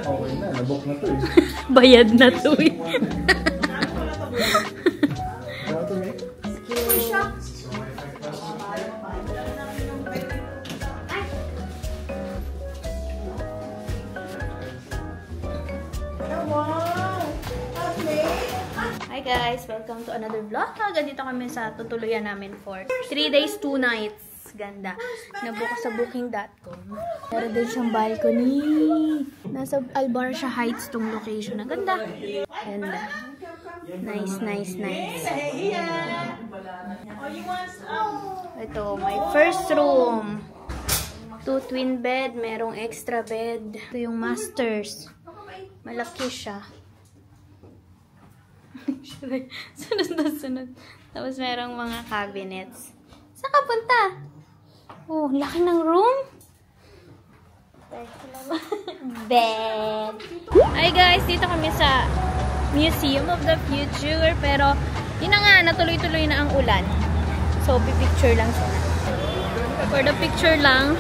Okay na, nabok na to eh. Bayad na to eh. Hi guys! Welcome to another vlog. Ganito kami sa tutuluyan namin for 3 days, 2 nights. Ganda. Nabuka sa booking.com. Meron din siyang balcony. Nasa Albarcia Heights tong location. Ang ganda. Ganda. Nice, nice, nice. Ito, my first room. 2 twin bed. Merong extra bed. Ito yung masters. Malaki siya. Sunod na sunod. Tapos merong mga cabinets. Saan ka punta? Oh, laki ng room. Bed. Hi guys, dito kami sa Museum of the Future. Pero, yun na nga, natuloy-tuloy na ang ulan. So, pipicture lang sila. For the picture lang.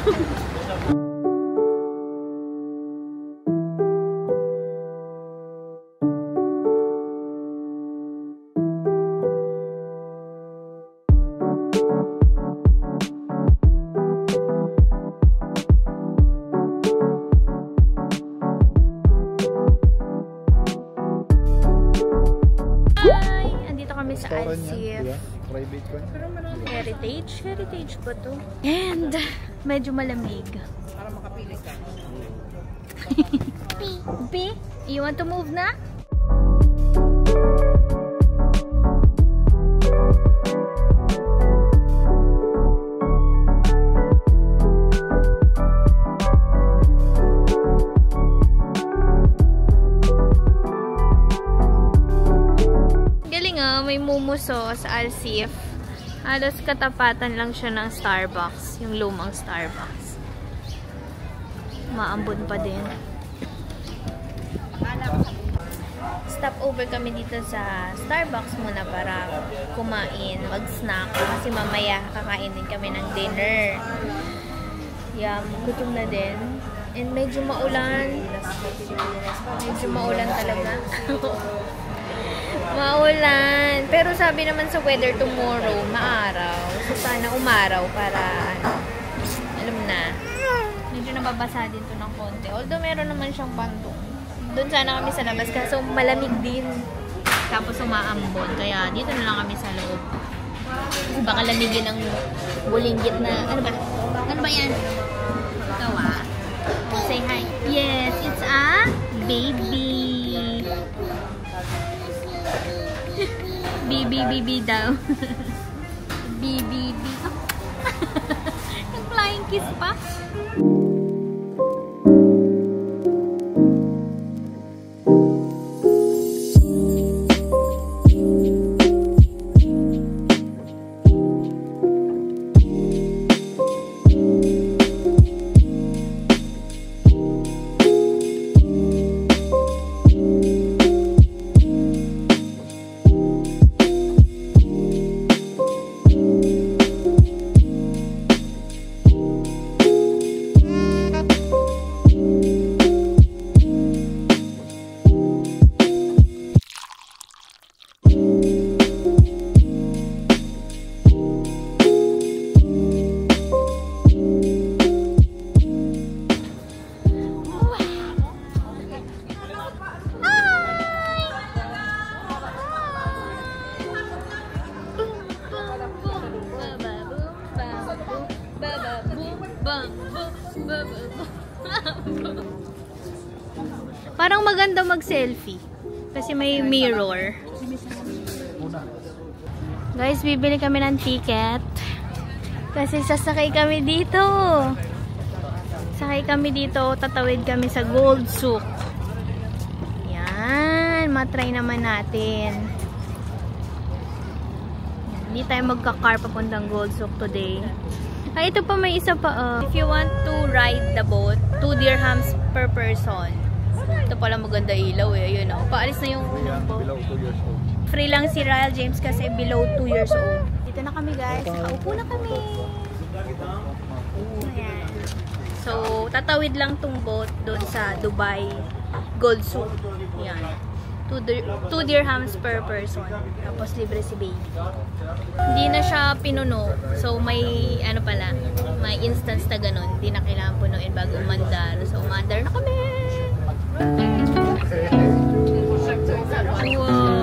Sa Alsif. Heritage ba to? And medyo malamig. Para makapili ka. B? You want to move na? May mumuso sa Alsif. Halos katapatan lang siya ng Starbucks. Yung lumang Starbucks. Maambon pa din. Stop over kami dito sa Starbucks muna para kumain, mag-snack. Kasi mamaya kakain din kami ng dinner. Yeah, gutom na din. And medyo maulan. Medyo maulan talaga. Maulan. Pero sabi naman sa weather tomorrow, maaraw. So sana umaraw para, alam na. Medyo nababasa din to ng konti. Although meron naman siyang pantong. Doon sana kami sa labas kasi malamig din. Tapos umaambon. Kaya dito na lang kami sa loob. Kasi baka lamigin ng bulinggit na, ano ba? Ano ba yan? Ikaw ah. Say hi. Yes, it's a baby. Bibi daw. Bibi. Yung flying kiss pa. Parang maganda mag-selfie. Kasi may mirror. Guys, bibili kami ng ticket. Kasi sasakay kami dito. Sakay kami dito, tatawid kami sa Gold Souk. Yan, matry naman natin. Hindi tayo magka-car papuntang Gold Souk today. Ay, ito pa, may isa pa. If you want to ride the boat, 2 dirhams per person. Ito pala maganda ilaw eh. Yun, oh. Paalis na yung Below 2 years old. free lang si Ryle James kasi below 2 years old. Dito na kami guys. Nakaupo na kami. Ayan. So, tatawid lang tong boat doon sa Dubai Gold Souk. Ayan. 2 dirhams per person. Tapos libre si baby. Hindi na siya pinuno. So, may ano pala, may instance na ganun. Hindi na kailangan punuin bago umandar. So, umandar na kami. Wow.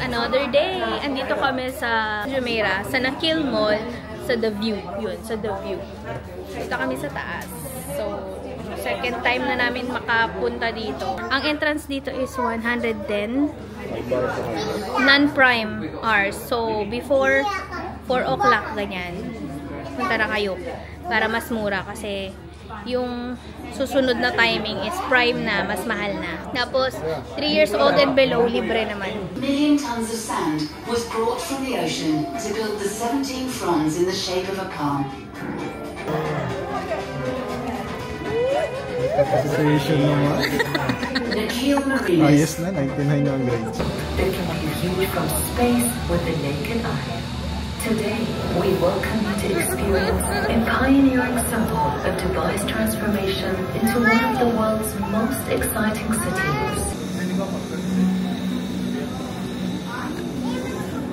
Another day. Andito kami sa Jumeirah, sa Nakheel Mall, sa The View. Yun, sa The View. Dito kami sa taas. So, second time na namin makapunta dito. Ang entrance dito is 110 non-prime hours. So, before 4 o'clock, ganyan. Punta na kayo para mas mura kasi yung susunod na timing is prime na, mas mahal na. Tapos, 3 years old and below, libre naman. Million tons of sand was brought from the ocean to build the 17 fronds in the shape of a calm. Association naman. Nakheel Marinas. Ayos na, 1900. They can be viewed from space with the naked eye. Today, we welcome you to experience a pioneering symbol of Dubai's transformation into one of the world's most exciting cities.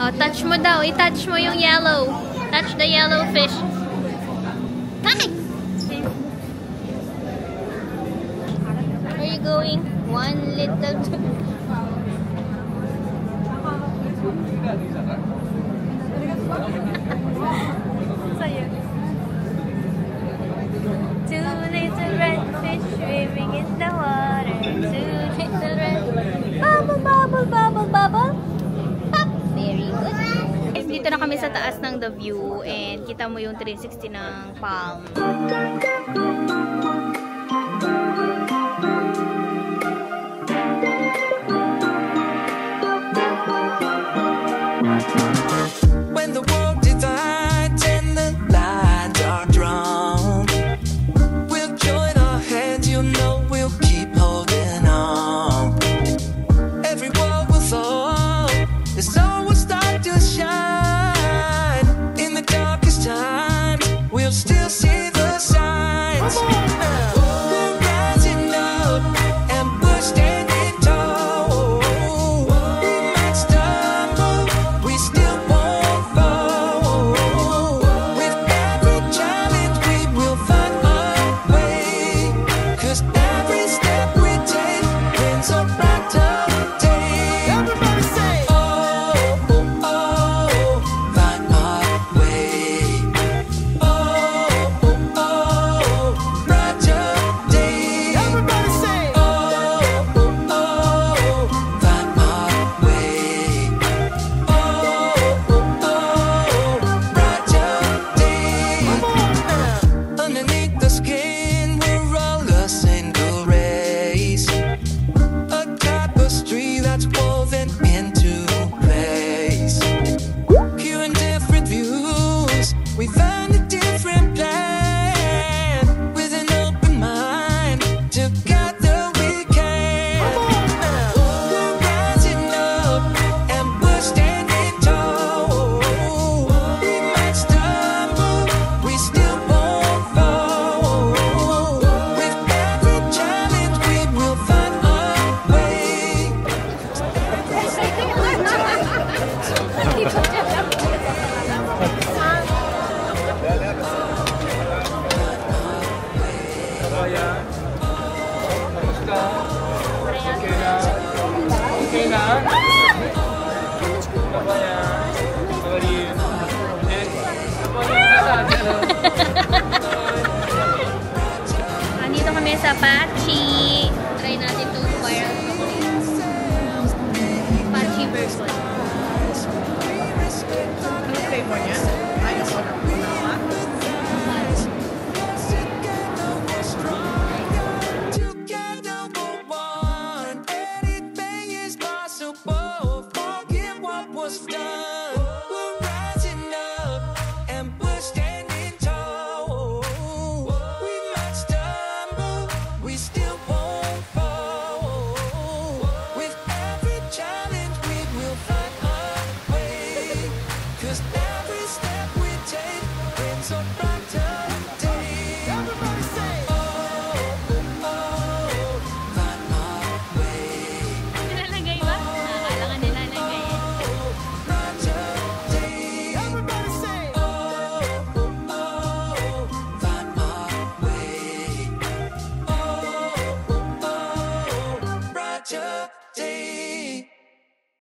Oh, touch mo daw. I-touch mo yung yellow. Touch the yellow fish. Hi! Where are you going? One little... Two little red fish swimming in the water. Two little red... Bubble, bubble, bubble, bubble. Pop! Very good. Dito na kami sa taas ng The View and kita mo yung 360 ng Palm. When the world divides and the lines are drawn, we'll join our hands, you know we'll keep holding on. Every wall will fall, the sun will start to shine. In the darkest times, we'll still see the signs. dapat